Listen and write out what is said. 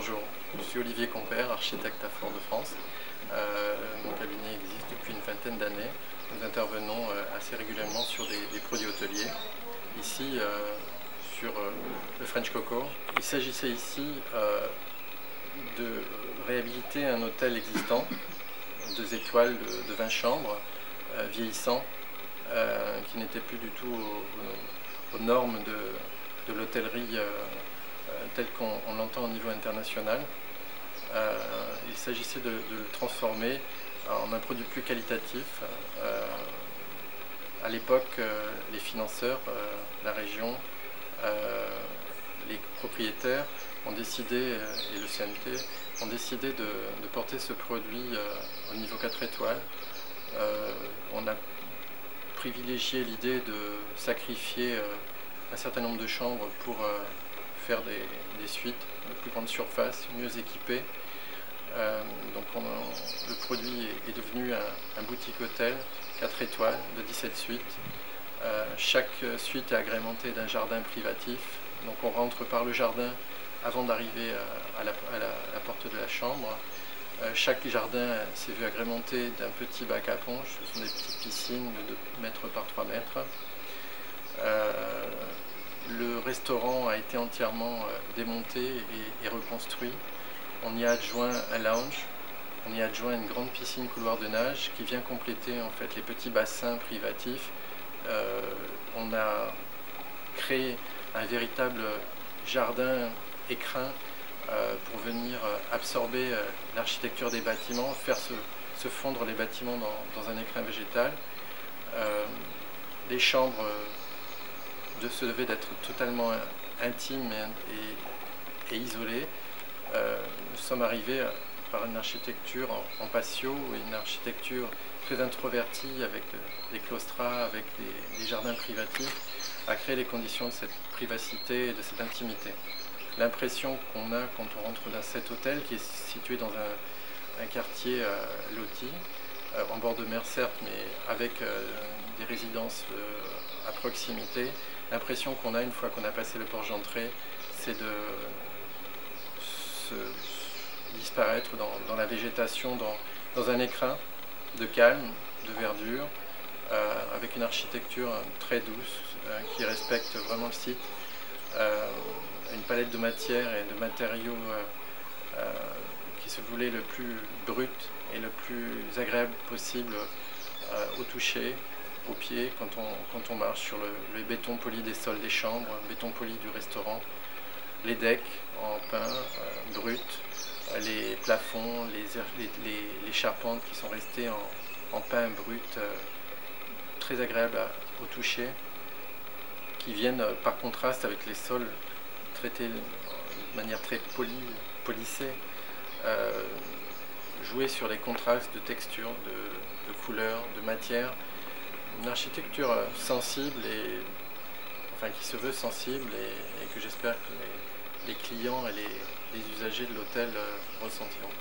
Bonjour, je suis Olivier Compère, architecte à Fort-de-France. Mon cabinet existe depuis une vingtaine d'années. Nous intervenons assez régulièrement sur des produits hôteliers. Ici, sur le French Coco, il s'agissait ici de réhabiliter un hôtel existant, 2 étoiles de 20 chambres, vieillissant, qui n'était plus du tout aux normes de l'hôtellerie tel qu'on l'entend au niveau international. Il s'agissait de le transformer en un produit plus qualitatif. À l'époque, les financeurs, la région, les propriétaires ont décidé, et le CNT, ont décidé de porter ce produit au niveau 4 étoiles. On a privilégié l'idée de sacrifier un certain nombre de chambres pour faire des suites de plus grande surface, mieux équipées. Donc le produit est devenu un boutique hôtel 4 étoiles de 17 suites. Chaque suite est agrémentée d'un jardin privatif. Donc on rentre par le jardin avant d'arriver à la porte de la chambre. Chaque jardin s'est vu agrémenté d'un petit bac à ponge. Ce sont des petites piscines de 2 mètres par 3 mètres. Le restaurant a été entièrement démonté et reconstruit. On y a adjoint un lounge, on y a adjoint une grande piscine couloir de nage qui vient compléter en fait les petits bassins privatifs. On a créé un véritable jardin écrin pour venir absorber l'architecture des bâtiments, faire se fondre les bâtiments dans un écrin végétal. Les chambres se devaient d'être totalement intimes et isolées. Nous sommes arrivés par une architecture en patio et une architecture très introvertie avec des claustras, avec des jardins privatifs, à créer les conditions de cette privacité et de cette intimité. L'impression qu'on a quand on rentre dans cet hôtel qui est situé dans un quartier loti, en bord de mer certes, mais avec des résidences à proximité, l'impression qu'on a une fois qu'on a passé le porche d'entrée, c'est de disparaître dans la végétation, dans un écrin de calme, de verdure, avec une architecture très douce qui respecte vraiment le site, une palette de matières et de matériaux qui se voulait le plus brut et le plus agréable possible au toucher, aux pieds, quand on marche sur le béton poli des sols des chambres, le béton poli du restaurant, les decks en pin brut, les plafonds, les charpentes qui sont restées en pin brut, très agréables au toucher, qui viennent par contraste avec les sols traités de manière très polissée, jouer sur les contrastes de texture, de couleurs, de matière. Une architecture sensible qui se veut sensible et que j'espère que les clients et les usagers de l'hôtel ressentiront.